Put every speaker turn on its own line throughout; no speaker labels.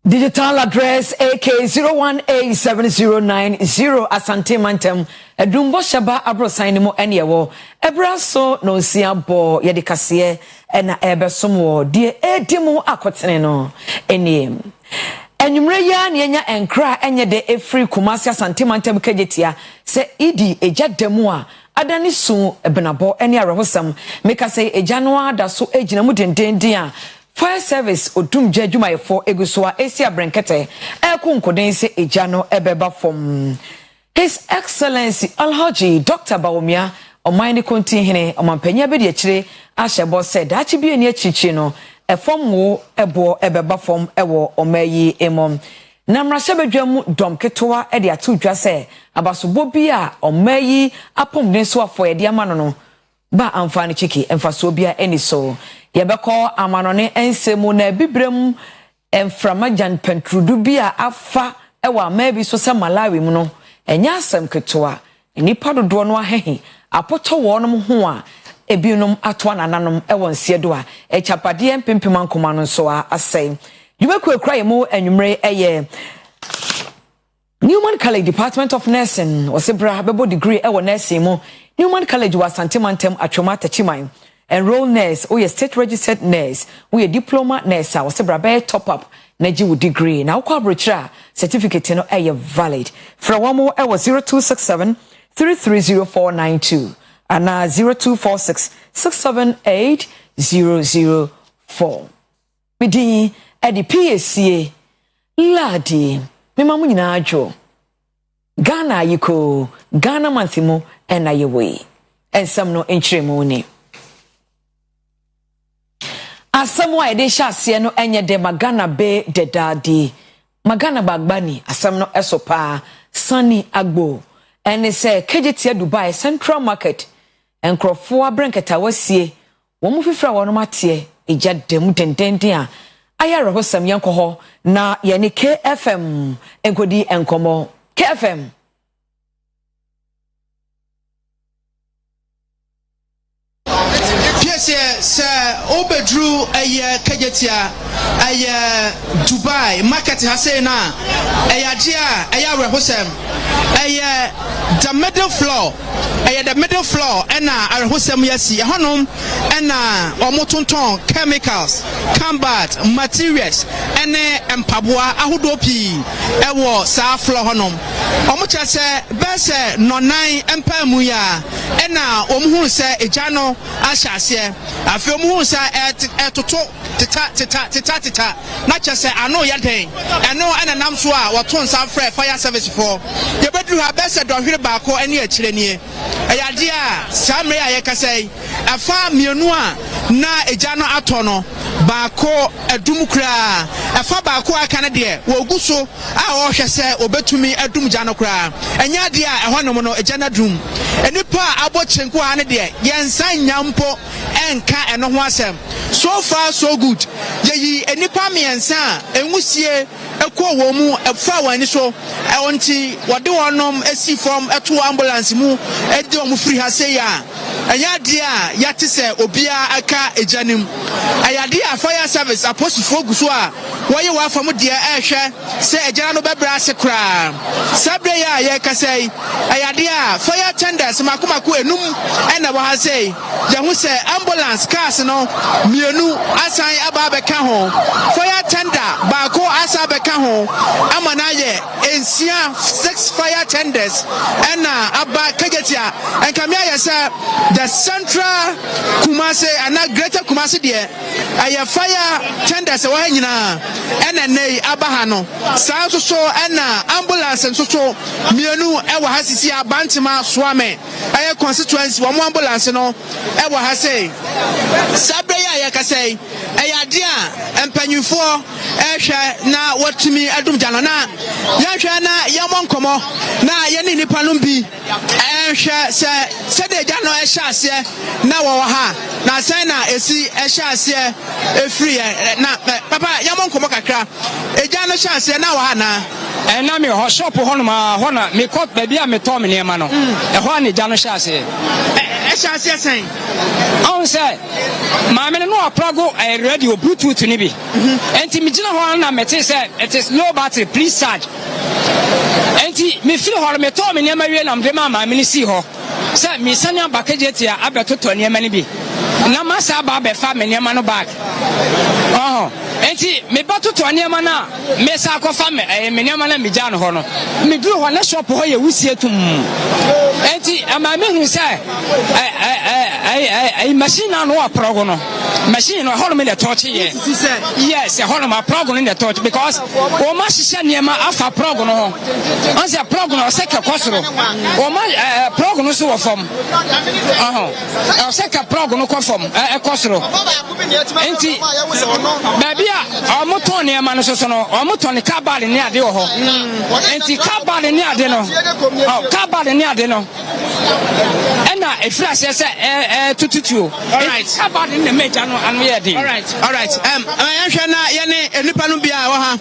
Digital address AK0187090 Asante Mantem Edumbo Shaba Abrosan mo enewo Ebraso no siabo yedikase ena ebesomo de edimu akotene no eniem Enwumre ya na enya enkra enye de efri Kumasi Asante Mantem kajetia se idi ejademu a adani su ebenabo ene arehosam meka se ejanoa da so ejina mu dendenden a Fire service odum jadwumayefo egusua esi abrenkete ekunkoden se ejano ebeba fom His Excellency Alhaji Dr. Bawumia omani kontinhene omampanya be de akire ahyebo se dachi bi eni achichi no efom wo ebo ebeba fom ewo omayi emom na mrahye bedwam dom ketoa e de atudwa se abasobo bi a omayi apomden so afo ye de amano no ba amfani chiki emfaso bia eni so yebeko amanone ensemu na bibrem emframajan pentrudu bia afa ewa maybe so se Malawi mu no enya asem ketoa nipa dodo no ahehe apoto wonom ho a ebinom ato anananom ewo nsiedo a echapade empempem ankoma no so a asai yubeku ekra yemu enwumre eye Newman College Department of Nursing osebra bebo degree ewo nursing mu Newman College was Asante Mantem Atwoma Tachiman enroll nurse or state registered nurse we diploma nurse osebra be top up naji with degree now kwa brochra certificate no valid from one more 0267 330492 and 0246 678 004 bidi edi Piesie Lardi mema mu nyina adwo Ghana yiko Ghana manthimo ena yewe ensam no enchiremu ni asam wa ede hyase no enye de magana be dedadi magana bagbani asam no esopa Sunny Agbo ene se kejetia Dubai Central Market enkrofo abrenketa wasie wo mu fifra wo no mate eja dem dendenden a ayare hosam yankoho na ye ne KFM enkodi enkomo KFM
Yes, Obedru aye kajetia aye Dubai market hasena aye dia aye arehosem aye the middle floor ena arehosem yasi honom ena omotonton chemicals combat materials ene empaboa ahodopi ewo sa floor honom omocha se bese nonan empamu ya ena omhuru se ejano ahyase afio mu sa etoto tita na chese ano yaden eno ananam so a waton sa fire service for ye bedru ha bese dohwere baako ene akire nie ayade a samre aye kasai afa mienu a na eja no atono baako adum kura afa baako aka ne de woguso a wo hwese obetumi adum ja no kura enya de a ehonom no eja na dum enipa abochenko ha ne de yensan nyampo enka eno ho asem so far so good yeyi enipa miensa enwusie ekọ wo mu efa wani so onti wode wonom esi from eto ambulance mu edi omu free ha say ya enya de a yate se obia aka ejanim ayade a fire service apostle guso a woye wa fam de ehwe se ejana no bebra se kra sabre ya ye kasai ayade a fire tenders makomako enum ena wa ha say je hu se ambulance cars no mienu asan aba beka ho fire tender baako asa beka ho amana ye ensia 6 fire tenders ena aba kagetia enkamia ye se the central Kumasi and greater Kumasi there aye fire tenders wa nyina ena nei aba ha no sa so ena ambulance so mienu e wa hasisi abantima swame aye constituency wa ambulance no e wa ha sei sabre ya kasai ayade a empanyufo ehwe na watumi adum jano na yahwe na yamonkomo na ye ni nipa no bi ehwe se de jano ehase na wo ha na sai na esi ehase efri na papa yamonkomo kakra ejano ehase na wo ha na
na me shop ho no ma ho na me court ba bia me to me ne ma no e ho ani jano ehase
chance saying
on say my men no progo radio bluetooth ni bi enti me gina ho na mete say it is low battery please charge enti me feel ho me to me ne ma wie na me ma me ni si ho say me sanya package tia abetoto ne ma ni bi na masa ba be fa me ne ma no back enti me batoto ne ma na me sa akofa me ne ma na me gya no ho no me duru ho na shop ho ye wusie tum enti ama me hu say machine na no progo no machine no ho me the touch here yes ho no ma progo in the touch because o ma hihye ne ma afa progo no ho on say progo no se ka kosoro o ma progo no so wo fom o se ka progo no ko fom kosoro enti baby a moton ne ma no so no o moton ka ba ne ade wo ho enti ka ba ne ade no ka ba ne ade no ena e flash say tututu
all right
ka ba ne meja no anu ye dey
all right yanhwe na ye ne enipa no bia wo ha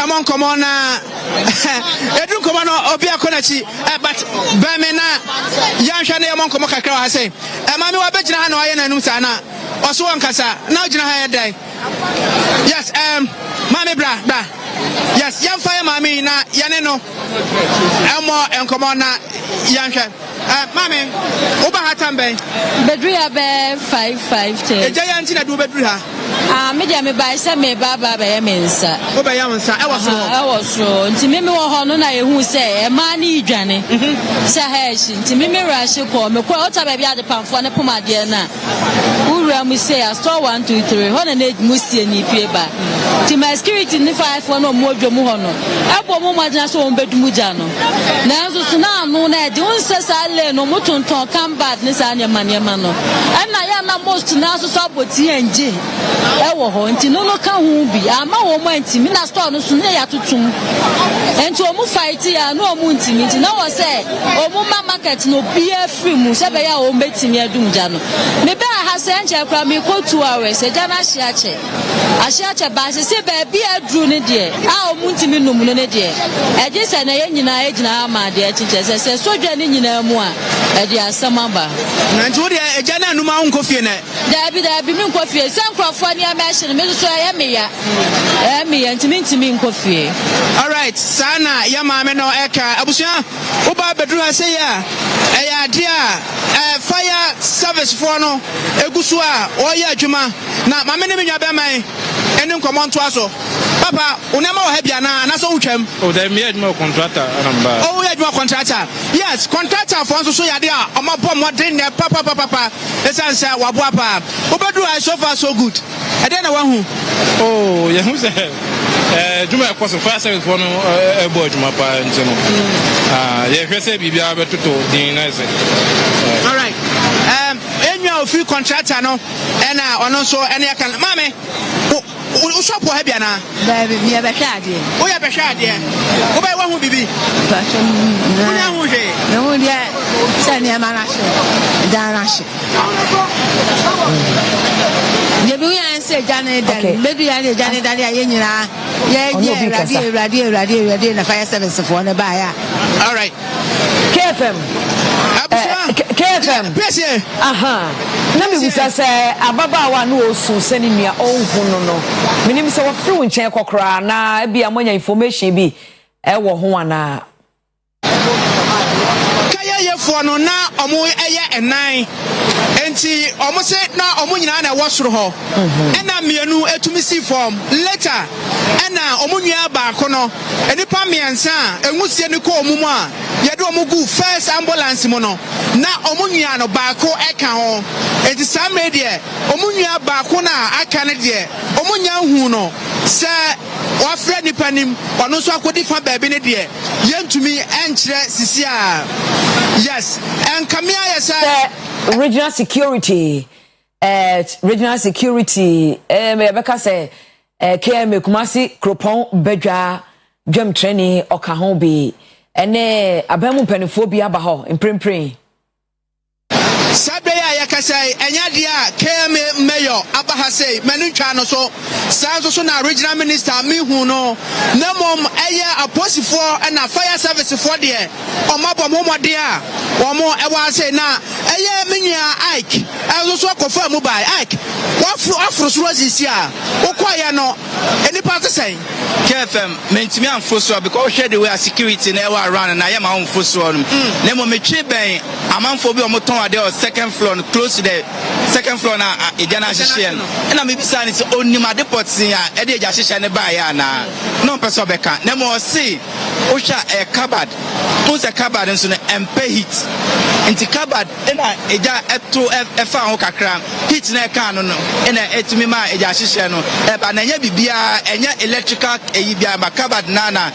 amon komo na edun komo no obi akonachi but ba me na yanhwe na ye mon komo kakra wa say ma me wa begina ha na wa ye na num sa na oso wankasa na ogina ha ye dai yes mami bra yes yan fire mami na yane no emo enkomo na yanhwe mami oba hatambe
bedru ya be 550
eja yanti na du bedru ha
me dia me ba se me ba ya mensa
oba ya mensa e
wo so nti me wo ho no na ehu se e ma na idwane se ha echi nti me rush ko me ko ota ba bia de pamfo ne pomade na ura mu se ya store 1 2 3 ho na na mu sie ni pie ba ti my security ni 5 no mo dwo mu ho no ebo mo magina so on bedumu ja no na nso so na anu na de unse sa le no mutonton kan bad ni sa nyama no na ya na most na so so aboti enje e wo ho nti no ka hu bi ama wo mo anti mi na store no so ne ya tutum enti o mu fight ya no o mu ntimi nti na wo se o mu ma market no bia free mu se be ya o betimi adum ja no me be ha se enche kra mi ko 2 hours e ja na ahia ba se be bia dru ne de a o mu ntimi no mu ne de e je se na ye nyina e gina ama de e chiche se so dwa ne nyina mu a e de asama ba
na nti wo de e ja na anuma wo nkofie ne
da bi mi nkofie se nkrofo ne ama hye me so ya me ya ntimi nkofie
all right sana ya maame no eka abusua wo ba bedru ha se ya e ya de a fire service for no egusu a o ya adwuma na maame ne menwa be man ene nkomo nto aso papa unema wo ha bia na so wutwam
o da me adwuma contractor anamba
o ya adwuma contractor yes contractor for so ya de a o ma bom modern ne papa esansa wabo apa wo bedru ha so far so good e de na wa hu
oh ya hu se juma ko so fire service for no e bo juma pa ntino ye hwese bibia betoto din na se
all right enwa ofi contractor no ena ono so ene kan mame o shop ho bia na
baby me be hwade
o ya be hwade o ba wa hu bibi
ba so
o ya hu he
na hu dia se ne ma na she da na she ye bi yan se jane dan baby yan de jane dan ya nyina ye radio na fire service for na ba ya
all right
KFM KFM
Piesie
na me busa se ababa na osu se ni nua onhu no minim se wo fru nchen kokora na bia monya information bi e wo ho ana
kaya ye fo no na omo eye enan enti omo se na omo nyina na wo soro ho ena mienu etumi si form later ena omo nua ba ko no enipa miensa enwusie ni ko omo mu a ye de omo gu first ambulance mo no na omo nua no ba ko eka ho enti sam redie omo nua ba ko na aka ne de omo nya hu no se wa frɛ nipa nim ono so akodi fa baabi ne de yentumi enkyerɛ sisi a yes and kamia yes
regional security me beka say KM Kumasi Kropon Bedwa dwam training oka ho bi ene abamu panifo bi aba ho imprempren
sabe ya say Enyadia KMA Mayor Abahase Menuncha no so Sanso na regional minister me hu no na mom eye aposi for and a fire service for there omabo mo dia omo e wa say na eye menua Ike e so akofo mu bai Ike wafro so azisia okoya no any part say
KFM mentimi amfo so because share the way security na e wa around na ye ma amfo so no na mo metwe ben amanfo bi omo ton ade o second floor close to the second floor na ejana hihye no na me bisa ni se onima depot sin ya e de eja hihye ne ba ya na no person beka na mo see o sha e cupboard put a cupboard nso na empe heat into cupboard na eja eto efa ho kakra heat na ka no no na etumi ma eja hihye no e ba na nya bibia enya electrical eyi bia ma cupboard na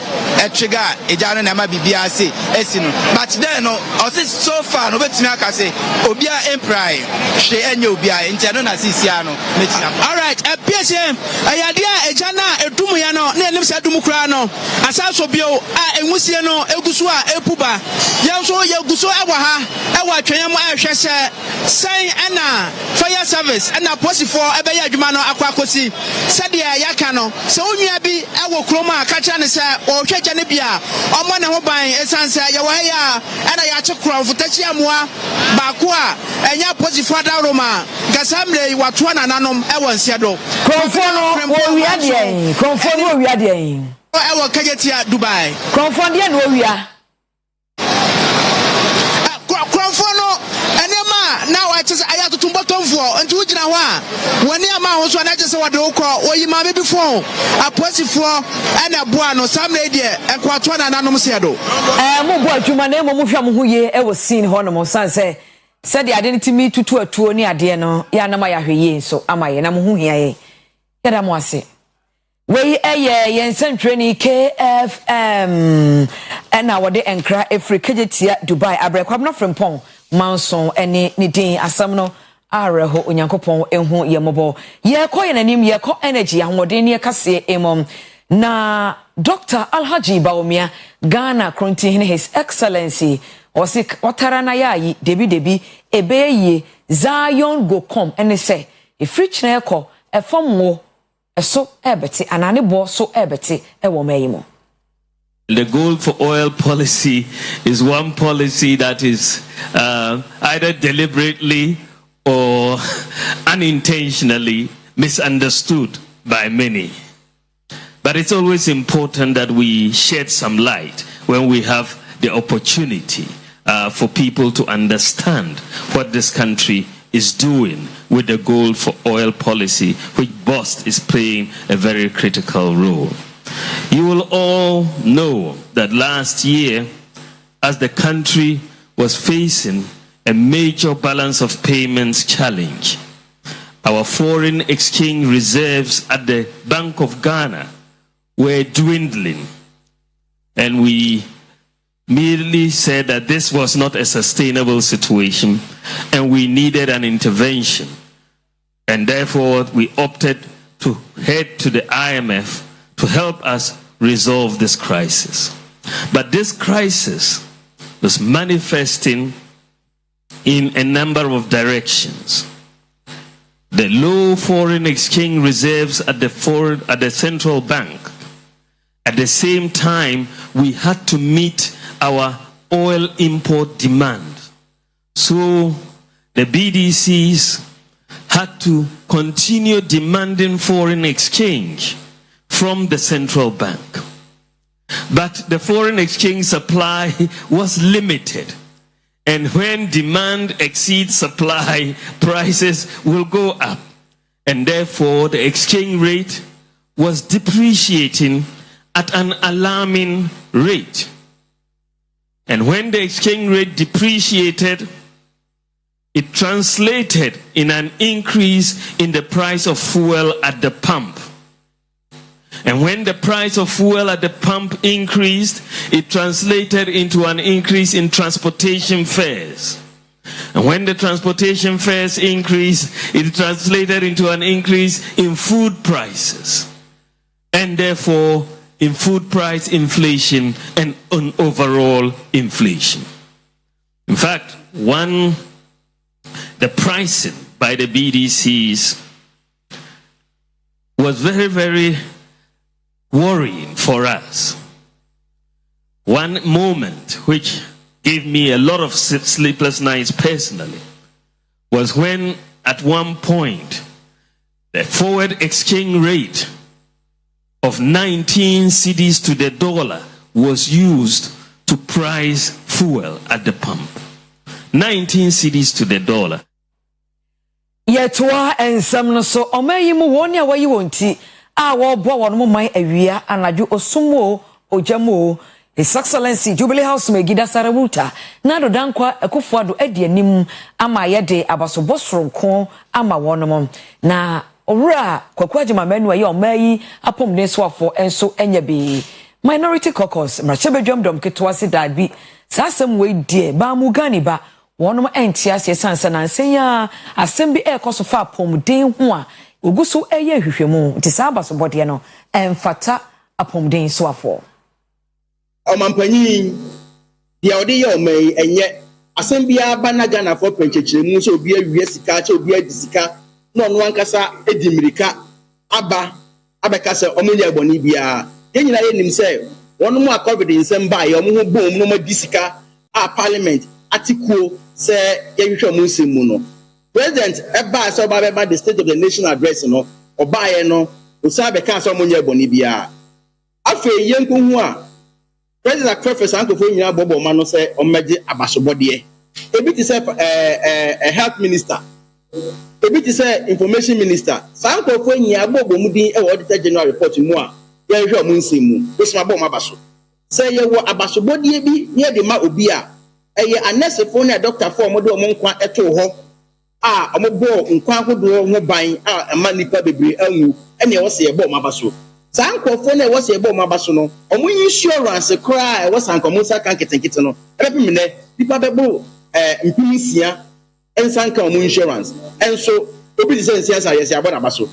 trigger eja no na ma bibia se esi no but then no o say so far no betumi aka say obia empire she enye obia ntia no na sisia no metina.
All right, Piesie ayadia eja na edumu ya no na enim se edumu kura no asaso bio a enwusie no egusu a epuba yanso yegusu ewa ha ewa atwenya mo ahwe sen na fire service na posifo ebe ya adwuma no akwakosi sede yaka no se onua bi ewo kroma akacha ne se o hwegya ne bia omo ne ho ban esanse ye wo ya na ya che kromfutachi amoa baako a enya posifo da roma gasamle watoa nananom ewo nsedo
kromfo no wo wia de kromfo no wo wia de
ewo kajetia Dubai
kromfo de no wo wia
kromfo no enema na wa chese ayato tumbotomfo nti wugina ho a woni ama ho so na chese wode ukọ oyima be before aposifo na boa no samle de enkwatoa nananom sedo
mo bo adwuma na mo hwa mo ho ye e wo scene ho no mo sanse said the identity tutu atuo ni ade no ya na ma ya hweye so amaye na mo hu hia ye yada mo ase we eye yensentwe ni KFM na wode enkra Africa jetia Dubai abrekwam no frempon manson ene ni din asam no areho onyankopon ehu ye mobo ye koye nanim ye ko energy ahode ne kase emom na Dr. Alhaji Baumia Ghana Kronti His Excellency Osik Watarana yayi debi ebeye Zion go come ene say e frich na ekọ efom wo eso ebeti anane bo so ebeti ewo mayimo.
The goal for oil policy is one policy that is either deliberately or unintentionally misunderstood by many. But it's always important that we shed some light when we have the opportunity for people to understand what this country is doing with the goal for oil policy, which BOST is playing a very critical role. You will all know that last year, as the country was facing a major balance of payments challenge, our foreign exchange reserves at the Bank of Ghana were dwindling, and we merely said that this was not a sustainable situation and we needed an intervention, and therefore we opted to head to the IMF to help us resolve this crisis. But this crisis was manifesting in a number of directions. The low foreign exchange reserves at the central bank. At the same time, we had to meet our oil import demand. So the BDCs had to continue demanding foreign exchange from the central bank. But the foreign exchange supply was limited. And when demand exceeds supply, prices will go up. And therefore, the exchange rate was depreciating at an alarming rate. And when the exchange rate depreciated, it translated in an increase in the price of fuel at the pump. And when the price of fuel at the pump increased, it translated into an increase in transportation fares. And when the transportation fares increased, it translated into an increase in food prices. And therefore, in food price inflation and on overall inflation. In fact, the the pricing by the BDCs was very, very worrying for us. One moment which gave me a lot of sleepless nights personally was when at one point the forward exchange rate of 19 cedis to the dollar was used to price fuel at the pump. 19 cedis to the dollar.
Yetwa ensam no so omayi mu won ya wayi wonti a wo bo won mo man awia anaju osumo ojamo His Excellency Jubilee House Megida Sarabuta na do dankwa Akufo-Addo edi anim ama yede abasobosronko ama wonom na owura kwakwaji manu ayi omayi apomne soafo enso enya bi Minority Caucus mrachebedwamdom ketwase dabi sasem we die ba mu gani ba wonom entiase sansa na nsenya asem bi ekoso fa apomden ho a oguso eye hwehwemu nti sa abasobode no emfata apomden soafo
Omampanyin dia odi ye omai enye asem bia banaga na for penchechiremu so obi awie sika che obi adisika no no ankasa edimirika abeka se omunya eboni bia yenyina ye nim se wonu mu covid nsem ba ye omu ho bom no madisika a parliament atikuo se ye hwehwe mu nsem mu no president eba se oba beba the state of the nation address no oba ye no osa beka se omunya eboni bia afa yenko hu a President Professor Ankofo nyina bobo ma no se omeje abasobode ebi ti se health minister ebi ti se information minister Ankofo nyina bobo mu din e auditor general report mu a ye hwe mu nsem mu osima bo ma baso se ye wo abasobode bi ye de ma obi a eye anesefo na doctor for mo de o nkwa eto ho a omobo nkwa ahodo ho ban a ema nipa bebre anwu ene wo se ye bo ma baso Sankofo na was a bomb abaso no omu insurance cry was ankomusa kan ketenkete no ebepi me nipa bebo mpimisia ensanka omu insurance enso obi di say nsia yes abona abaso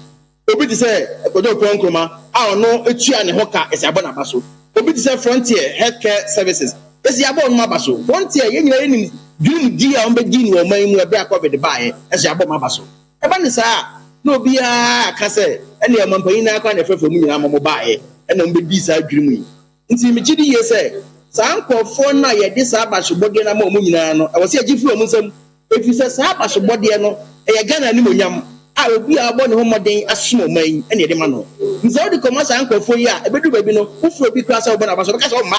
obi di say kodo pronkroma a ono etua ne hoka yes abona abaso obi di say Frontier Healthcare Services yes abona abaso Frontier ye nyina yenim dream dia on be di ni o man mu ebe COVID baaye yes abona abaso eba ni sa no bia ka se ene amampanyin na akwa na fefe mu nyina mo baaye ene mbe di sa adwirimu yi nti me gidi ye se sa ankofo na ye di sa abasobode na mo mu nyina no e wo se agifu mu nsam efi se sa abasobode no e ye Ghana ni monyam a obi a bo ne ho moden asomo man ene de ma no nti o di koma sa ankofo yi a ebedu baby no ufu obi kra sa obo na abaso ka sa o ma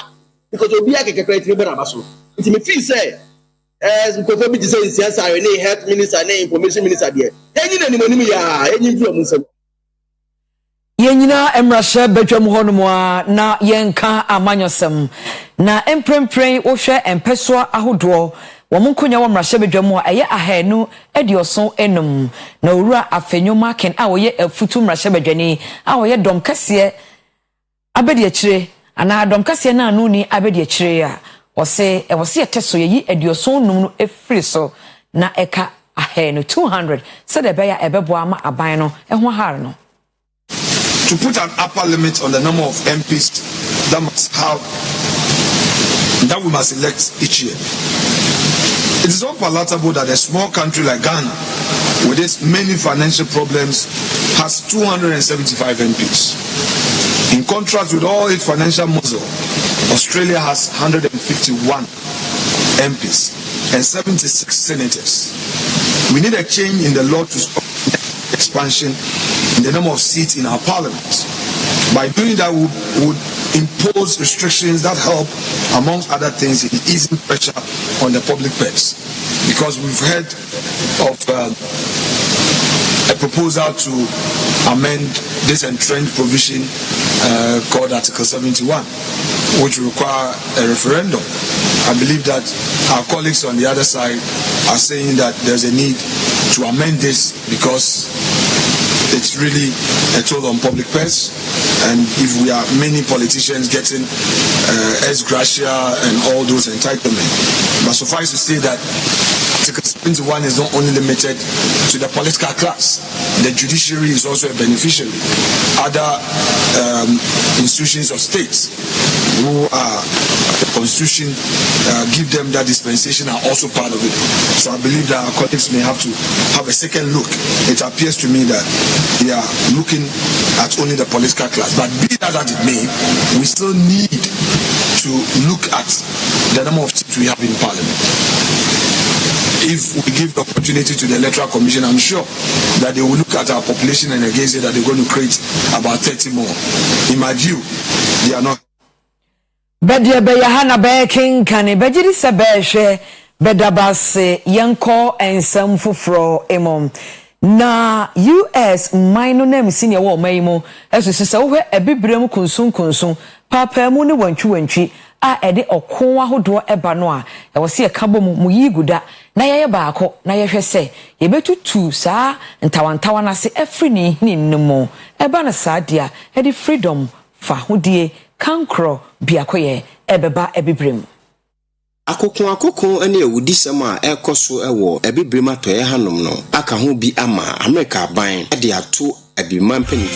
because obi a kekekra tri bo na abaso nti me feel say because obi di say siyasa ne health minister ne information minister there enyi na ni monimi ya enyi mfu mu nsam
Yenyina emrashe bedwam honomu a na yenka amanyosem na emprempren wo hwe empesoa ahodo wo munkonya wo mrashe bedwam a eye ahanu edioson enum na owura afenwoma ken a wo ye afutu mrashe bedwani a wo ye dom kase abedi akire ana dom kase na anu ni abedi akire a wo se eteso ye edioson num no efri so na eka ahanu 200 so de beya ebebo ama aban no eho har no
to put an upper limit on the number of MPs that we must elect each year. It is unpalatable that a small country like Ghana, with its many financial problems, has 275 MPs. In contrast with all its financial muscle, Australia has 151 MPs and 76 senators. We need a change in the law to stop expansion in the number of seats in our parliament. By doing that, we would impose restrictions that help, amongst other things, in easing pressure on the public purse. Because we've heard of a proposal to amend this entrenched provision called Article 71, which will require a referendum. I believe that our colleagues on the other side are saying that there's a need to amend this because it's really a toll on public purse, and if we are many politicians getting ex gratia and all those entitlements. But suffice to say that Article 71 is not only limited to the political class. The judiciary is also a beneficiary. Other institutions of states who are the Constitution give them that dispensation are also part of it. So I believe that our colleagues may have to have a second look. It appears to me that they are looking at only the political class. But be that as it may, we still need to look at the number of seats we have in Parliament. If we give the opportunity to the Electoral Commission, I'm sure that they will look at our population and again say that they're going to create about 30 more. In my view, they are not.
Bedia Beyahana Beking can a Bejidi Sabeshe Bedabase Yanko and some Fufro Emom. Na US minor name senior war Maimo as we say over a bibrem consum Papa Muni wentri a ede okonwa hodo eba no a e wo se ka bom mu yiguda na ye baako na ye hwe se ye betutu saa ntawantawa na se afri ni nimo eba na saa dia ede freedom fa hodie kankro biakoye ebeba ebibrem
akoko ene ewudi sema ekoso ewo ebibrem atoye hanom no aka ho bi ama America ban ade ato abiman pani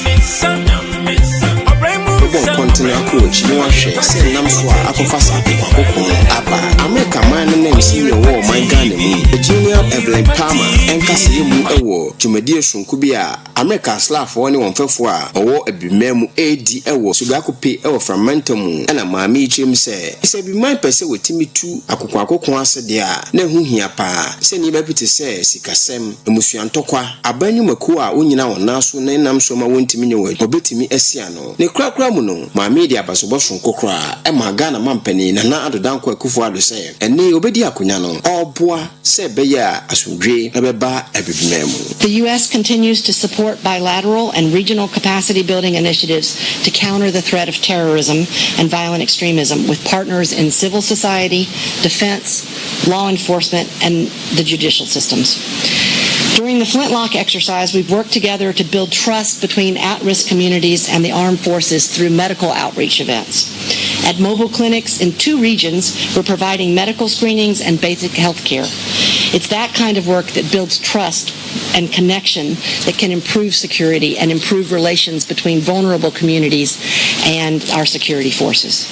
bon continue coach no ahwe se nam so akofasa akoko aba America man no name si wo man Ghana mu Junior Evelyn Palmer enkase yemu ewo tumedie sunku bi a America slav woni wonfefo a owo abimam edi ewo sugakope ewo fragmentum ena maami ichim se biman pese wotimi tu akoko ase de a na huhia pa se ni bepite se sikasem emusuantokwa abanyu maku a onyina wona so na nam so ma wontimi nyewo obetimi asia no ne krakra mu no maami de abasobosun kokra e ma Ghana mampani na adodanko akufo ado se ene obedi akonya no oboa se beya asundwe na beba abibimam.
The US continues to support bilateral and regional capacity building initiatives to counter the threat of terrorism and violent extremism with partners in civil society, defense, law enforcement, and the judicial systems. During the Flintlock exercise, we've worked together to build trust between at-risk communities and the armed forces through medical outreach events. At mobile clinics in 2 regions, we're providing medical screenings and basic health care. It's that kind of work that builds trust and connection that can improve security and improve relations between vulnerable communities and our security forces.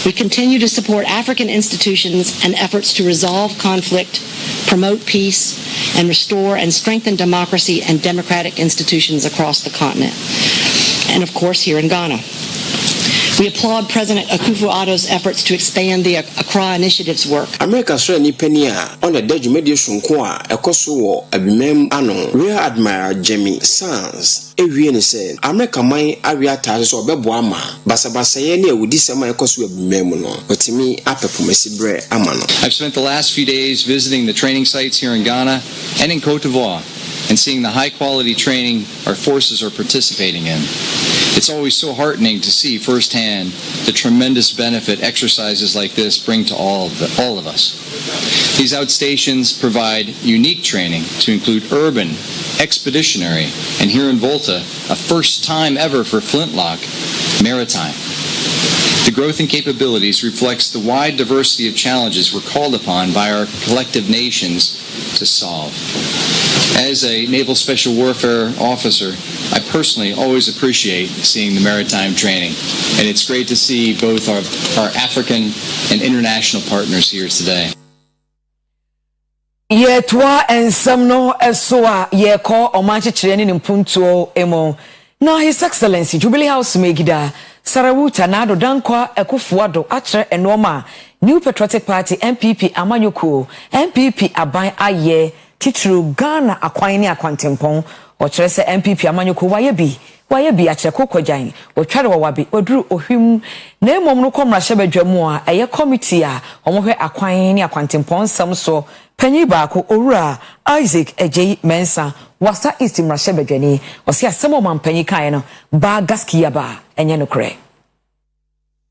We continue to support African institutions and efforts to resolve conflict, promote peace, and restore and strengthen democracy and democratic institutions across the continent. And of course, here in Ghana. We applaud President Akufo-Addo's efforts to expand the Accra Initiative's work.
America sure ni penia on the Dejumedi Sunko a ekoso wo abimam ano Rear Admiral Jamie Sands ewie ni say America man awiata so obebo ama basabasa ye na ewudi sema ekoso abimam no otimi apepomesi bre ama no.
I've spent the last few days visiting the training sites here in Ghana and in Côte d'Ivoire and seeing the high quality training our forces are participating in. It's always so heartening to see firsthand the tremendous benefit exercises like this bring to all of us. These outstations provide unique training to include urban, expeditionary, and here in Volta, a first time ever for Flintlock, maritime. The growth in capabilities reflects the wide diversity of challenges we're called upon by our collective nations to solve. As a Naval Special Warfare officer, I personally always appreciate seeing the maritime training, and it's great to see both our African and international partners here today.
Yetwa ensamno esoa yeko omanche chireni nimpuntuo emo. Na His Excellency Jubilee House Megida Sarawuta Nado Dankwa Ekufuado Atre Enoma New Patriotic Party MPP Amanyoko MPP Aban Aye Titru Ghana Akwaini Akwantempon Ochrese MPP Amanyoko wayebi acheko kojan otware wawabi oduru ohwim na emom no komra hyebadwamu a eye committee a omohwe akwan ni akwantempon sam so panyi baako owura Isaac Ejei Mensa wasa istimra hyebadwani osi asemo mampanyi kan no ba gaskiya ba enye no kre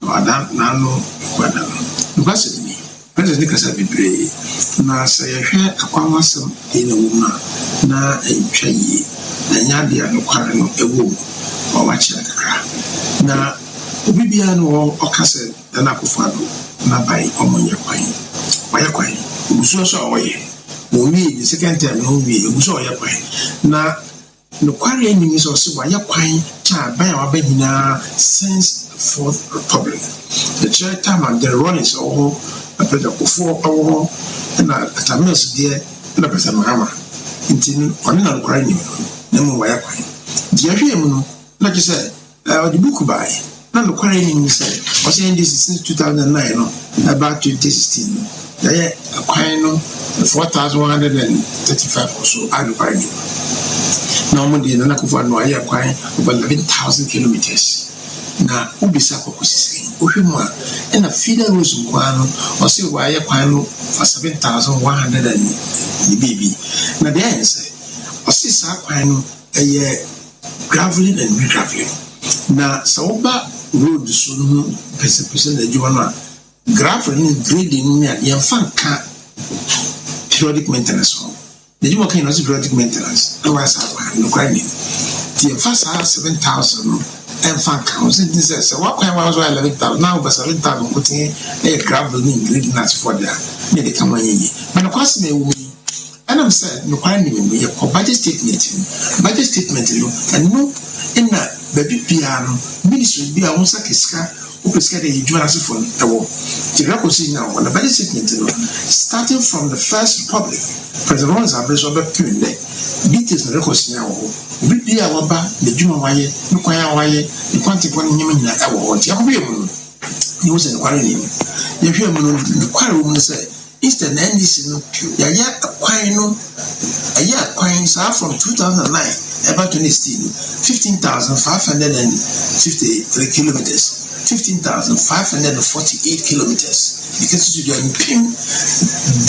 wada nano wada nubase ni president kasa bibre na sayehwe akwawasem ina wuma na entwayi na nyadia no kware no ewo o wachira kakra na obibia no okase na akufado na bai omonye kwan ubuso so oye owi the second time no wi ubuso oye kwan na no kware enyimi so se waya kwan cha bai wa bahina since Fourth Republic. The church time and the run is all a better before our and at a mess dear and a better Mahama. Intin on an crying, no more wire crying. Dear, like you said, the book by. Not acquiring, say, was saying this since 2009, about 2016. They acquiring 4,135 or so. I'm acquiring. Normally, the Nakufano, I acquiring over 11,000 kilometers. Now, Ubisako Kusisi, Uhima, and a feeder rose in Guano, or say why acquiring for 7,100 and baby. Now, the answer, or sis acquiring a year graveling and regraveling. Now, Sauba road soon, percent the Juana, graveling, grading, and fanka periodic maintenance. The Juma can also periodic maintenance. No, I said, no crying. The first 7,000 and fanka was in this. So, what kind was 11,000 now, but 7,000 putting a graveling, grading us for their medical money. But of course, they will. And I'm saying, no crying, we have budget statement, and no, in that. Baby piano, ministry be a onsa kiska, who prescribed a juvenile phone. The record is now on the body statement. Starting from the First Republic, President Ron's address of the period, details the records now. We be our bar, the Juma Waye, Nukwaya Waye, the quantified name in our want. He was inquiring. You hear me, the choir woman said, Eastern NDC, Yaya acquiring, a year acquiring from 2009. About 15,553 kilometers, 15,548 kilometers. Because you are in Pim,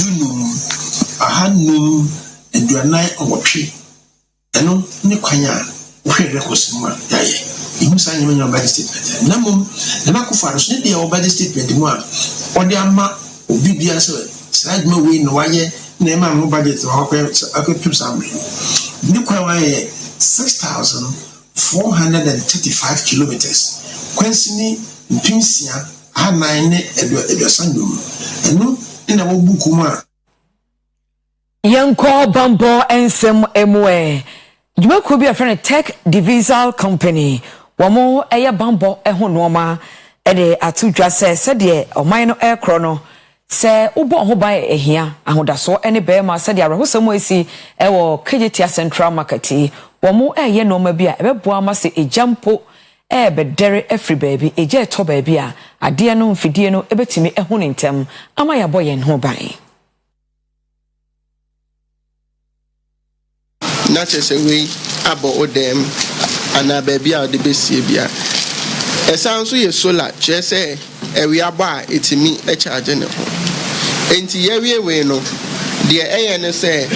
Dunum, Ahanum, and you are nine on what tree. And no Nikwanya, where records in one. You must sign your body statement. Namum, the Nakufar, Snitty or body statement in one, or the Amma, or BBS, slide no way, no wire, name and no budget to help somebody. Nikwaya. 6,435 kilometers. Quensini, Piesie, Lardi, and no in our book.
Yanko Bambo and Sem Emwe. You could be a friend of Tech Divisal Company. One more Aya Bambo and Honoma, and a Atuja said, or minor air chrono. Say, Ubo Hobai here, and would saw any bear, Sadia, Rosamwesi, or Kajitia Central Market. One more air no mabia, a boama say a jumpo, but dairy every baby, a jet to baby, a dear no fidiano, a betimi a honing am I a boy and hobai?
Not as a way about them, and a baby out the Besibia. A sounds we a solar, just say, we are by it's me a charging. And the way no, dear ANSA.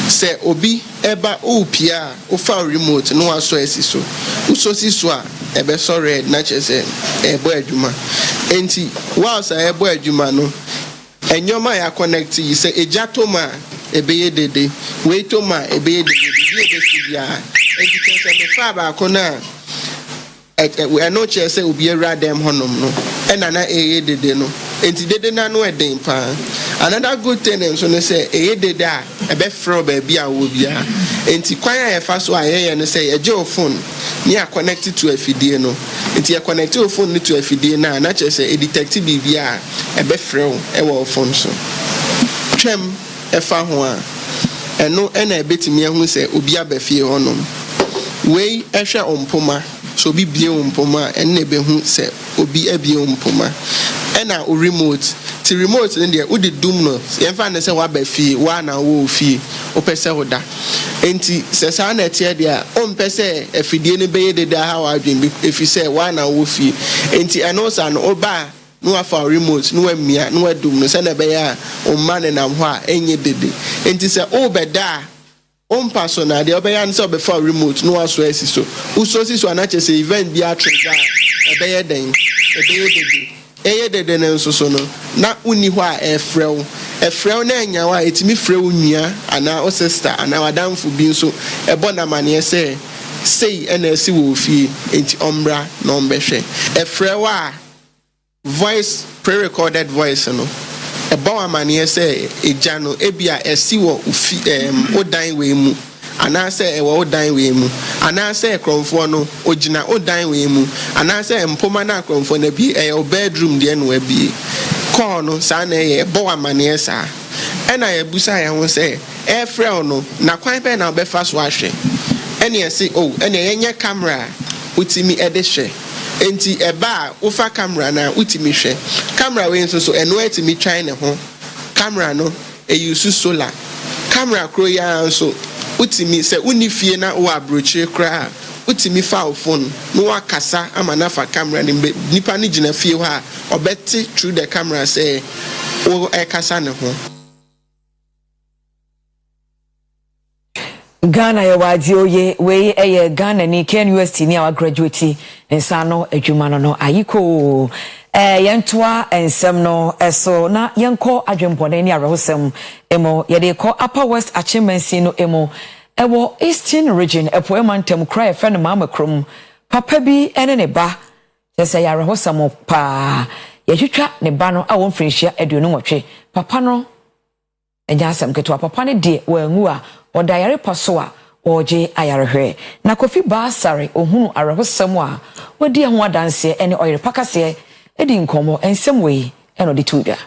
Say obi eba opia ofa remote no aso esiso usosi so a ebe sorry na chese ebo adwuma enti whilst ebo adwuma no enyoma ya connect yi say ejatoma ebe ye dede weitoma ebe ye dede ebe sibia enti chese me fa ba akona we no chese obi era dem honom no ena na eye dede no enti dede na no eden pa. Another good thing is when they say, a day there, a best fro baby, I will be. And to quite a fast way, and say, a Joe phone near connected to a Fidiano. And you connect your phone to a Fidiana, not just a detective BVR, a best fro, a wall phone. So, Chem, a fahua, and no any bit me who say, Ubia Befi honum. Way, Esha on Poma, so be beyond Poma, and neighbor who say, Obi a beyond Poma. And now remote. The remote in there, would the doom no? If I say what be fee, one and wo fee, or per se or that. Enti says I net here there, per se, if you didn't pay the how I been, if you say one and wo fee. Enti and also an oba, no for remote, no mea, no doom, no send a bear, or man and I'm what, any did. Enti say, oh, but da. Personal, the other answer before remote, no as well so. Who so this one not say event be a trigger, a bear day, a day de so no na uni hwa e frɛw na nya wa etimi frɛw nua ana o sister ana wadamfo bi nso e bona mane sɛ sei na esi wo fie enti ombra na ombɛhwɛ e frɛw a voice pre-recorded voice no e ba wa mane sɛ eja no e bia esi wo odan we mu anaasɛ ɛwɔ wo dan wei mu anaasɛ krɔmfoɔ no ogyina wo dan wei mu anaasɛ mpoma no akrɔmfoɔ no bi ɛyɛ wo bedroom deɛ no wabie kɔɔ no saa na ɛyɛ ɛbɔ amanneɛ saa ɛna yɛbusa yɛn ho sɛ ɛfrɛ wo no na kwan bɛn na wobɛfa so ahwɛ ɛne yɛse ɛne yɛnyɛ camera a wotumi ɛde hwɛ enti ɛba a wofa camera na wotumi hwɛ camera wei nso so ɛno atumi twan ne ho camera no ɛyusu solar camera koro ya nso utimi sɛ uni fie na wo abrochire kra utimi fa wo phone no wakasa ama na fa camera ni nipa ni gina fie hɔ a obeti through the camera sɛ wo ekasa ne ho
Ghana ya waji oye we eye Ghana ni Ken University ni awa graduate nsa no adwuma no ayiko yentoa ensem no eso na yenko adwempone ni arehosem emo yede ko Upper West Achievement no emo ewo Eastern Region epo emantem kra friend mama krom papa bi ene ne ba yesa ya arehosem pa yetwitwa ne ba no awon frinhia aduonu nwotwe papa no enya asem keto papa ne de wangu a Oyerepa so a oje ayarehwe na Kofi Basare ohunu arehosem a wodi ho adanse ene Oyerepa kase edi nkomo ensem we eno de tuda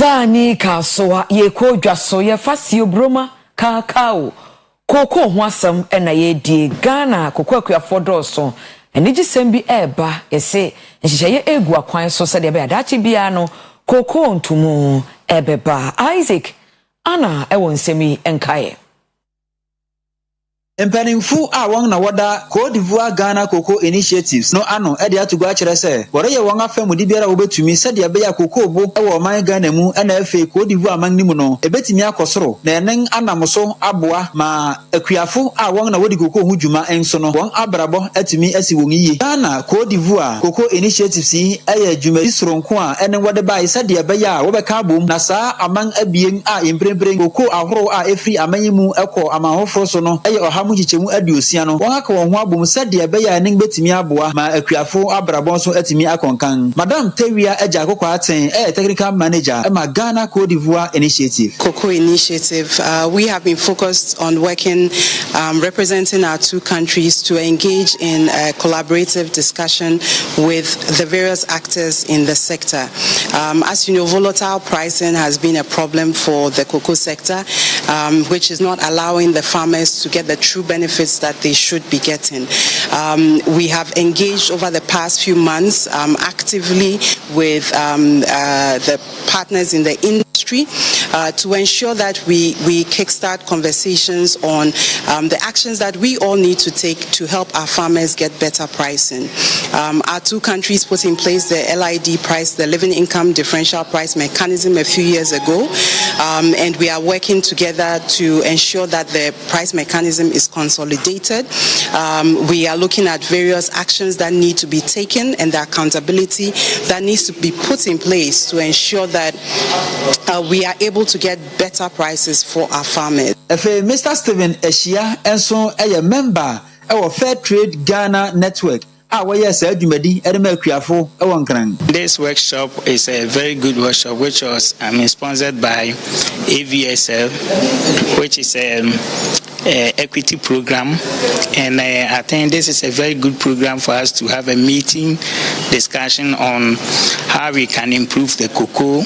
Zani kasoa ye ko dwaso ye fasio broma kakao koko ho asem na ye die Ghana koko akuafo doso eni gisem bi eba yese nhihye egu akwan so se de be adachi bia no koko ntumu ebeba Isaac ana ewo nsemi enkae
Mpanimfu a won na woda Cote d'Ivoire Ghana Cocoa Initiatives no ano e de atugo a kire se bore ye won afamudi biara wobetumi se de be ya cocoa bo e wo man Ghana mu e na afi Cote d'Ivoire man nimu no ebetimi akosoro na enen anamso aboa ma akuafo a won na wodi cocoa hu dwuma enso no won abrabo atumi asi won yiye Ghana Cote d'Ivoire Cocoa Initiatives yi aya dwuma soronko a enen wode bai se de be ya wo be ka bom na saa aman abien a imprempren cocoa ahoro a efri amanyimu ekọ amanhofro so no eye oham chichemu aduosia no won aka won ho abom sade abeya nin betimi aboa ma akuafo abrabon so atimi akonkan Madam Tewia Eja Kokwa Aten technical manager ma Ghana Cote d'Ivoire Initiative
Cocoa Initiative. We have been focused on working representing our two countries to engage in a collaborative discussion with the various actors in the sector. As you know, volatile pricing has been a problem for the cocoa sector, which is not allowing the farmers to get the true benefits that they should be getting. We have engaged over the past few months actively with the partners in the industry industry to ensure that we kickstart conversations on the actions that we all need to take to help our farmers get better pricing. Our two countries put in place the LID price, the Living Income Differential Price Mechanism, a few years ago, and we are working together to ensure that the price mechanism is consolidated. We are looking at various actions that need to be taken and the accountability that needs to be put in place to ensure that we are able to get better prices for our farmers.
Mr. Stephen Eshia enso a member of Fair Trade Ghana Network.
This workshop is a very good workshop which was sponsored by AVSL, which is equity program, and I think this is a very good program for us to have a meeting discussion on how we can improve the cocoa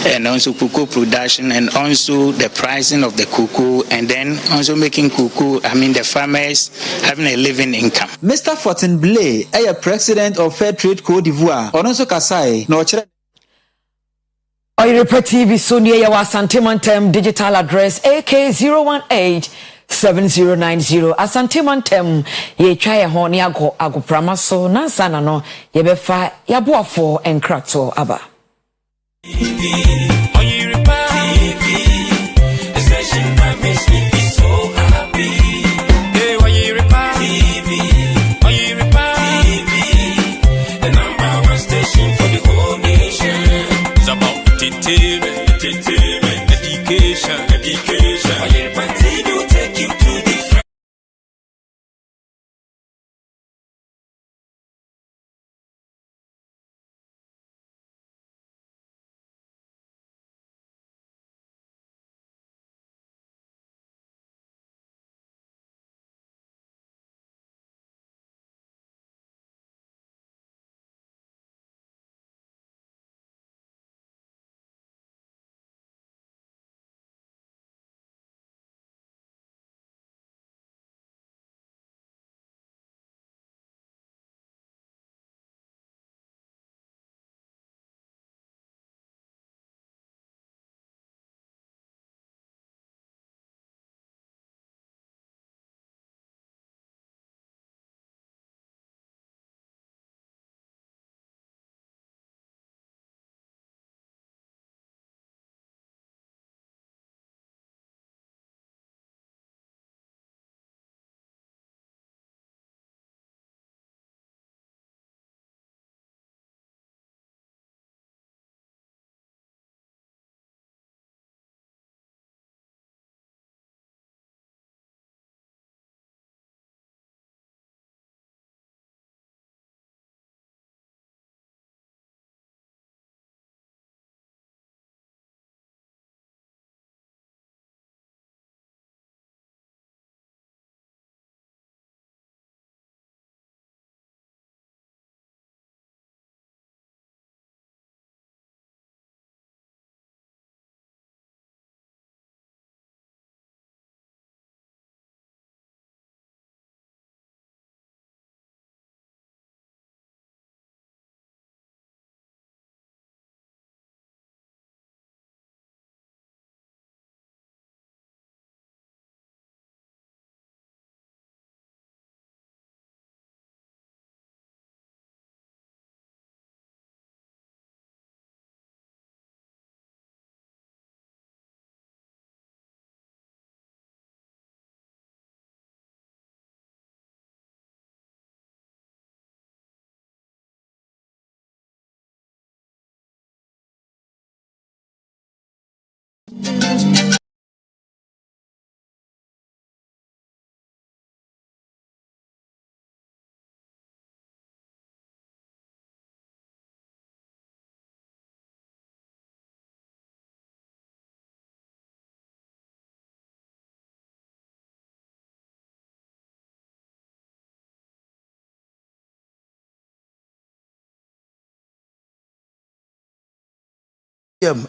and also cocoa production and also the pricing of the cocoa, and then also making cocoa, the farmers having a living income.
Mr. Fortin Blay, president of Fair Trade Cote d'Ivoire, also Kasai, no
Oyerepa TV so near your Asantimantem digital address AK018 7090 Asantimantem ye try a horny ago pramaso na sana no ye befa ya boafo enkrato aba.
Oyerepa TV, a station that makes me feel so happy. Hey, Oyerepa TV, the number one station for the whole nation. It's about entertainment, education. Oyerepa TV will take you to different.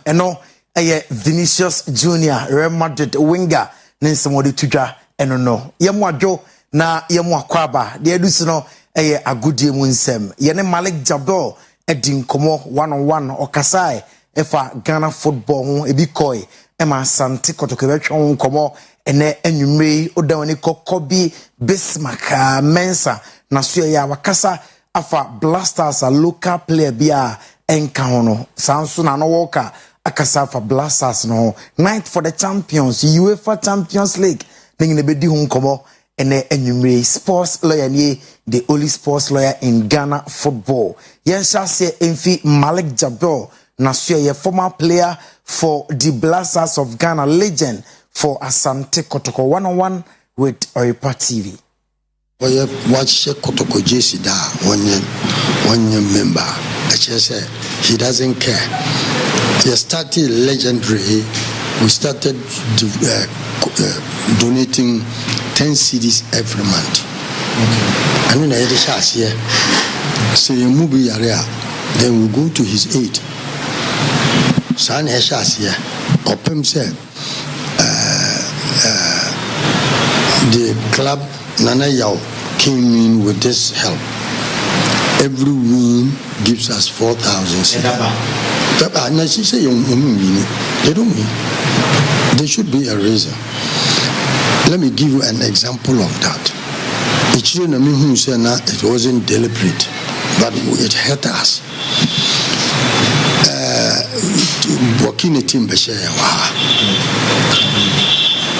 Eno Vinicius Junior Real Madrid winger Ninsomodi Tuja eno yemu adwo na yemu akwaba de edusi no agudie mu nsem ye ne Malik Jabdol edi nkomo 1-on-1 okasai efa Ghana football ho ebi koi ema Asante Kotoko betwe nkomo ene enwumrei odawani Kokobi Bismarck Mensa na so ya wakasa afa Blasters a local player bia enka hono sanso na no woka akasa afa Blasters no night for the champions UEFA Champions League ningine bedi ho nkomo ene enwumrei sports lawyer ni the only sports lawyer in Ghana football yensha se enfi Malik Jabel na so ye former player for the Blasters of Ghana, legend for Asante Kotoko 101 with Oyerepa TV.
Watch Kotoko JC da one year member. I just say he doesn't care. He started legendary. We started donating 10 CDs every month. I mean, I had a chance here. So you move area, then we go to his aid. San Heshas here, Opem said, the club Nana Yao came in with this help. Every win gives us 4,000. They don't win. There should be a reason. Let me give you an example of that. It wasn't deliberate, but it hurt us. Working a team,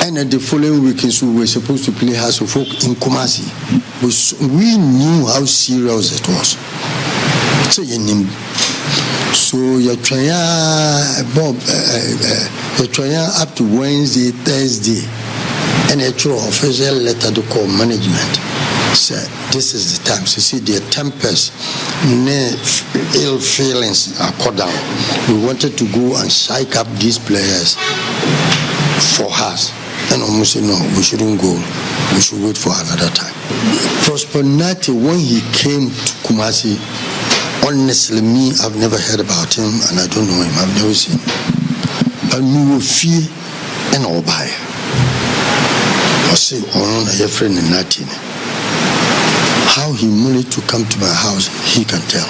and the following weekends we were supposed to play House of Folk in Kumasi. We knew how serious it was. So you're trying, Bob, you're trying up to Wednesday, Thursday, and a true official letter to call management. So this is the time. So see their tempers, ill feelings are cut down. We wanted to go and psych up these players for us. And almost said, no, we shouldn't go. We should wait for another time. Prosper Nati, when he came to Kumasi, honestly, me, I've never heard about him and I don't know him. I've never seen him. But we will feel and all by. I say, oh, no, your friend in Nati. How he managed to come to my house, he can tell.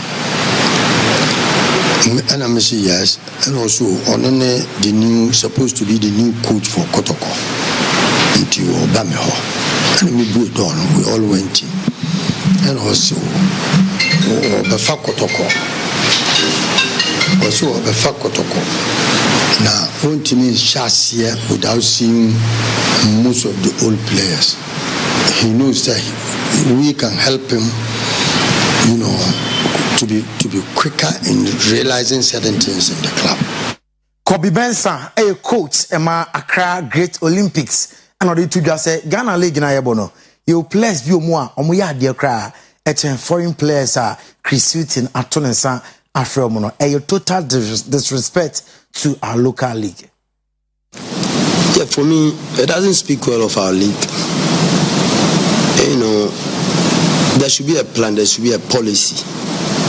And I say yes. And also, Onene, the new, supposed to be the new coach for Kotoko, into Bameho. And we do it on. We all went in. And also, Befa Kotoko. Also, Befa Kotoko. Now, one to me is Shasia without seeing most of the old players. He knows that we can help him, you know, to be quicker in realizing certain things in the club.
Kobe Benson, a coach, Emma Accra Great Olympics, and already to just say Ghana League na yebono. You players view more on we are dear cry. Foreign players are Chris Hutton, Atonensa, Afromono. A total disrespect to our local league.
Yeah, for me, it doesn't speak well of our league. You know, there should be a plan, there should be a policy.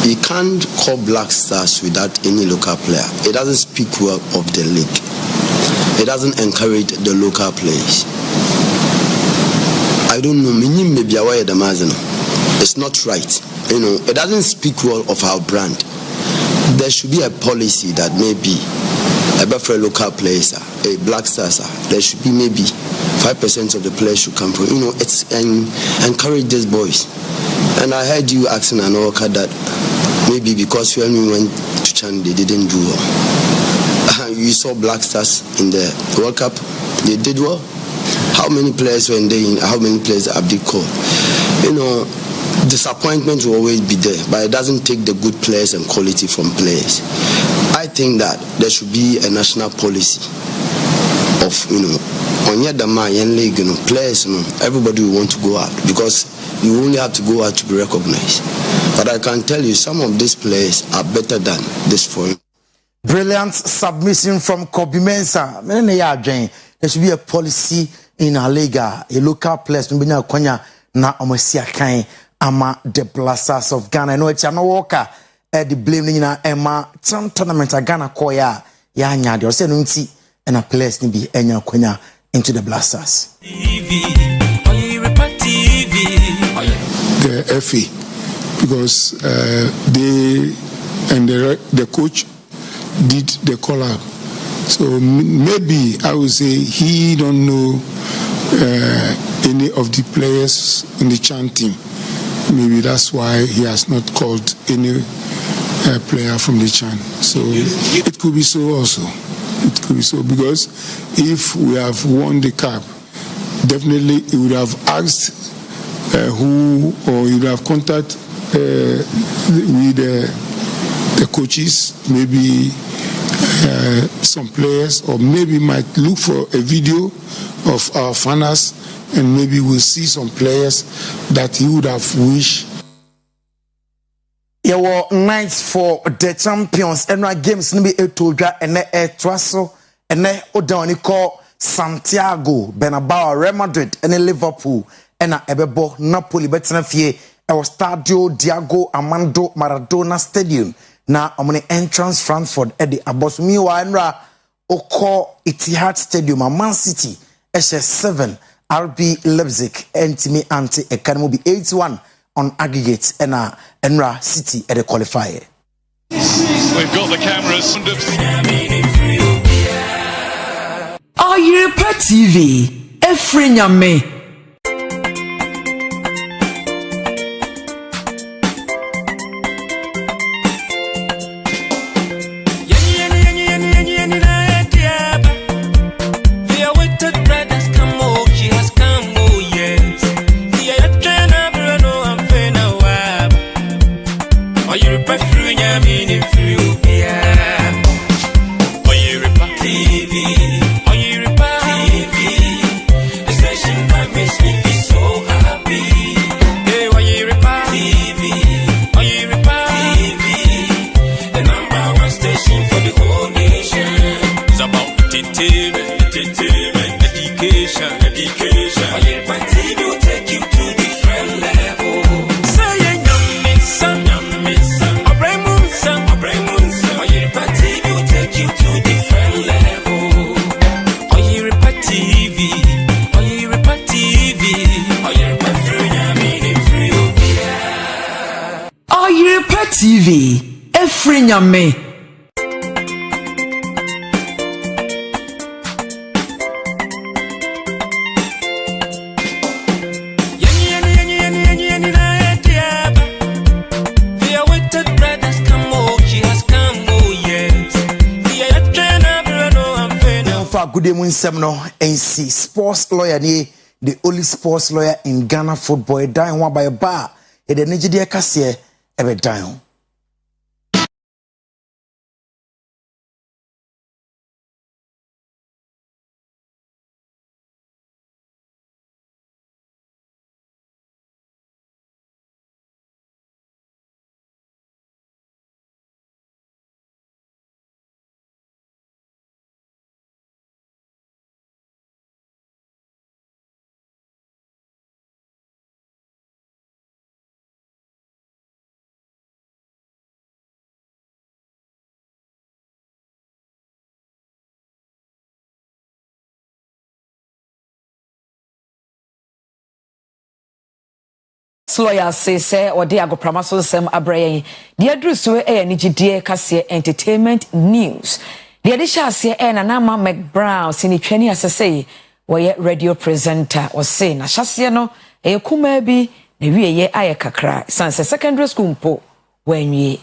You can't call Black Stars without any local player. It doesn't speak well of the league. It doesn't encourage the local players. I don't know, maybe it's not right. You know, it doesn't speak well of our brand. There should be a policy that maybe for local players, a Black Stars, there should be maybe 5% of the players should come from, you know, it's encourage these boys. And I heard you asking Anoka that maybe because when we went to Chan, they didn't do well. You saw Black Stars in the World Cup, they did well. How many players were in there? How many players have they called? You know, disappointment will always be there, but it doesn't take the good players and quality from players. I think that there should be a national policy of, you know, on your Damayan League, you know, players, you know, everybody will want to go out because you only have to go out to be recognized. But I can tell you, some of these players are better than this foreign.
Brilliant submission from Kobe Mensah. There should be a policy in our league, a local place, na omosia kind ama the Blasters of Ghana. No, it's no walker. The blame na Emma tournament Ghana koya ya nyadi. Or say no nti and a place ni be enya kwenya into the Blasters.
The FA, because they and the coach,
did the collab. So maybe I would say he don't know any of the players in the Chan team. Maybe that's why he has not called any player from the Chan. So it could be so also. It could be so because if we have won the cup, definitely he would have asked who, or he would have contacted with the coaches, maybe some players, or maybe might look for a video of our fans, and maybe we'll see some players that he would have wished.
There were nights for the champions and our games nibi etoja and etwaso and odani call Santiago Bernabeu, Real Madrid and Liverpool and ebebo Napoli betina fie our Stadio Diego Armando Maradona Stadium na omni entrance Frankfurt at the Abosumi Wanra Oko Etihad Stadium Man City SS7 RB Leipzig Entimi Anti Academy be 81 on aggregate and Enra City at the qualifier.
We've got the cameras.
Oyerepa TV, Efrinyame. TV, Efrinyame.
Good day, Munsem NC sports lawyer ni the only sports lawyer in Ghana football. Dying one by a bar. It the Nigeria Cassie ever dying.
Lawyer say or de agoprama so sem abrayen de adruso e nigidie kase entertainment news de adisha ase e na ma McBrown sini twani asese wo radio presenter o say na hyase no e kuma bi na wieye aye kakra sanse secondary school mpo wanwie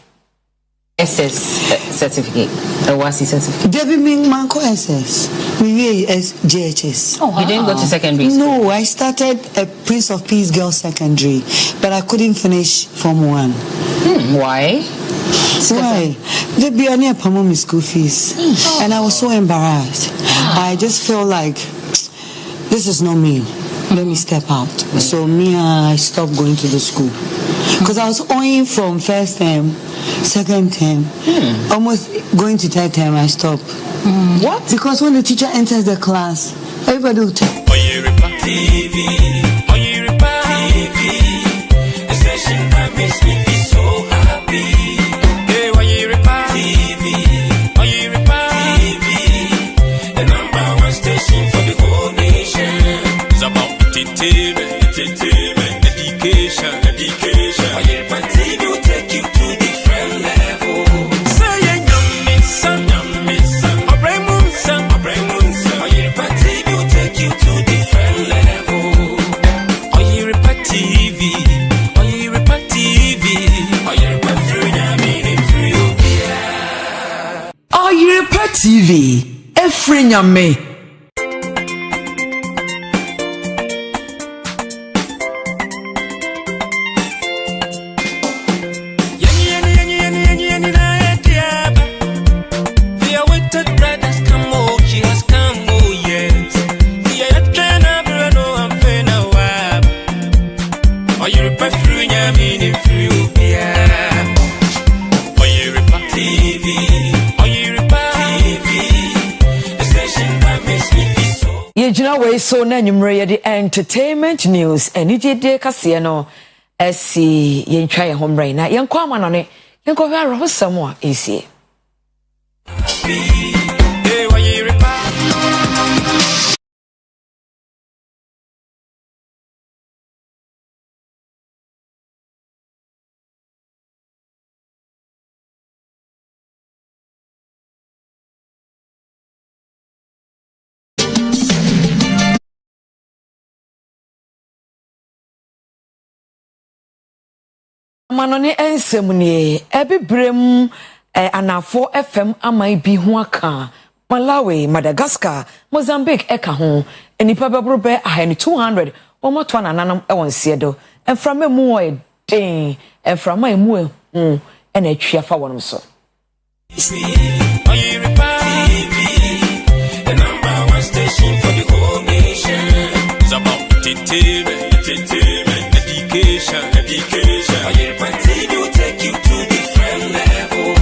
SS certificate. WASI certificate. Debbie Ming Manko SS. We JHS.
Oh, wow. You didn't go to secondary school?
No, I started a Prince of Peace Girls Secondary, but I couldn't finish Form 1.
Why?
Why? Debbie, I never paid my school fees, and I was so embarrassed. I just felt like this is not me. Let me step out. So I stopped going to the school because I was owing from first term, second term, almost going to third term. I stopped.
What?
Because when the teacher enters the class, everybody will tell.
Oyerepa TV, Oyerepa TV, a session that makes me feel so happy. Hey, Oyerepa TV, Oyerepa TV, the #1 station for the whole nation. It's about entertainment, education. Oyerepa TV will take you to different levels. Say, young son.
TV, Efrinyame. So na nyumre the entertainment news enije de kase no esi yentwa ye homre na yenkwa ama no ne yenkwa hwa rohosam a esi manone ensem ne ebibrem anafo FM amai bi ho aka Malawi, Madagascar, Mozambique eka ho enipa bebro be 200 omoto nananam ewon siedo enframa mu o den enframa emu hu ena atwa fa wonom so
Oyerepa TV, the #1 station for the whole nation. It's about entertainment, education. Oyerepa TV will take you to different levels.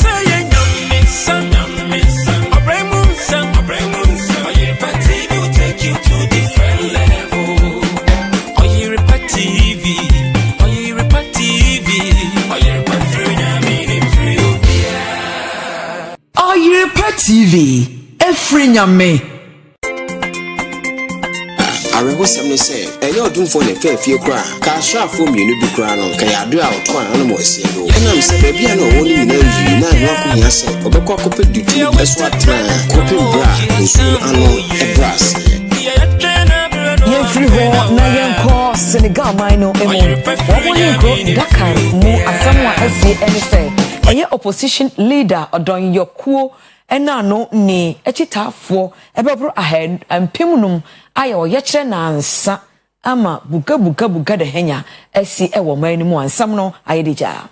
Say yummy son, Oyerepa TV will take you to different levels. Oyerepa TV, Oyerepa free.
Oyerepa TV, Efrinyame.
Arehosam ne say enyo odumfo ne ka afie kra ka asrafo mienu bi kra no ka yado a oto an no osie do enam se baabi a no wo ni na yi na nwa ko nya se obekọ akopɛ dutu eso atra kopi bra nsu ano ebras
Yefri ho na yenko Senegal mine no emo wo yenko Dakar mu asamwa asie ene se eye opposition leader odon yokuo ena no ni echitafo ebebro ahead ampemunum aye o yekire na ansa ama buga de henya asi ewo man mu ansam no aye deja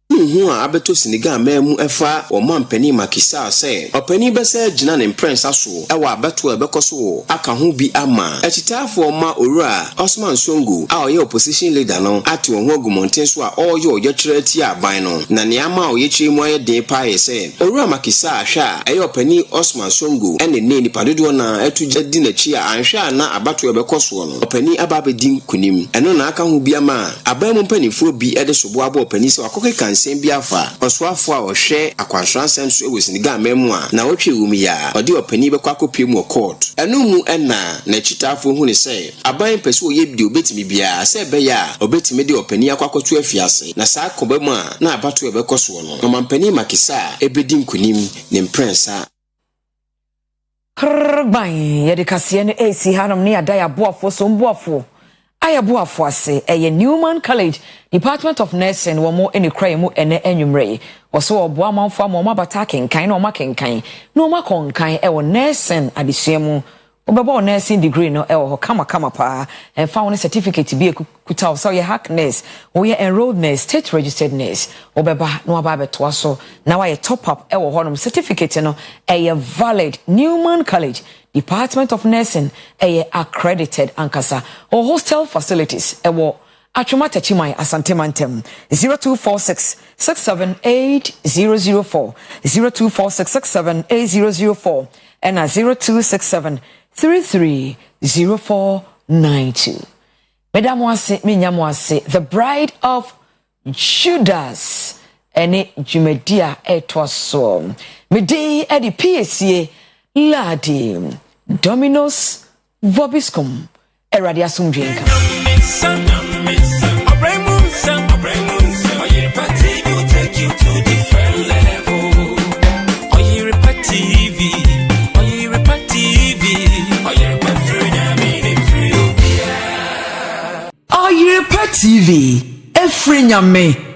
hu a abeto Senegal mamu efa o mampani makisa say opani besa gina ne prince aso ewa abeto ebekoso aka ho bi ama echitafo ma owura Osman Songo a oye opposition leader no ate wo ho agumonten so a oye oyekire ti aban no na ne ama oyekire mu aye den pa ye say owura makisa ahwa aye opani Osman Songo ene ne nipa dodo na etuja di na chi a anhwa na abeto ebekoso no opani ababedin kunim eno na aka ho bi ama aban mu mpanifo bi ede sobo abo opani se akokeka Biafa oswafo a ohwe akwanhran senso ewo Senegal memu a na wotwe wumi ya ode opani bekwa akopie mu court enu mu ena na chitafo hu ne se aban pese oye bi obetimi bia se be ya obetimi de opani akwakoto afiase na saa koba mu a na abato ebekoso no no mampani makisa ebedi nkunim ne mprensa
krban yede kase ne AC hanom ne adaya boafo so mboafo ayabuafo ase eye Newman College Department of Nursing wo mo eni krai mu ene enwumre wo so obo amanfo mo mabata kenkan na o makenkan na o makonkan e wo nursing adesua mu obebo nursing degree no e wo kama pa and found certificate bi kuta so ye hack nurse wo ye enrolled nurse state registered nurse obeba no aba beto so na wa ye top up e wo honom certificate no e valid Newman College Department of Nursing accredited ankasa or hostel facilities ewo Achumata Chimai Asante Mantem 0246 678 004 0246 and 0267 330492. Madam Wase Minyamwase, the bride of Judas ene Jumedia etwaso. Mede edi Piesie Lardi Dominos Vobiscum Eradia Sumdrinka.
Oyerepa TV will take you to different levels. Oyerepa TV, Oyerepa
Oyerepa TV, Efrinyame.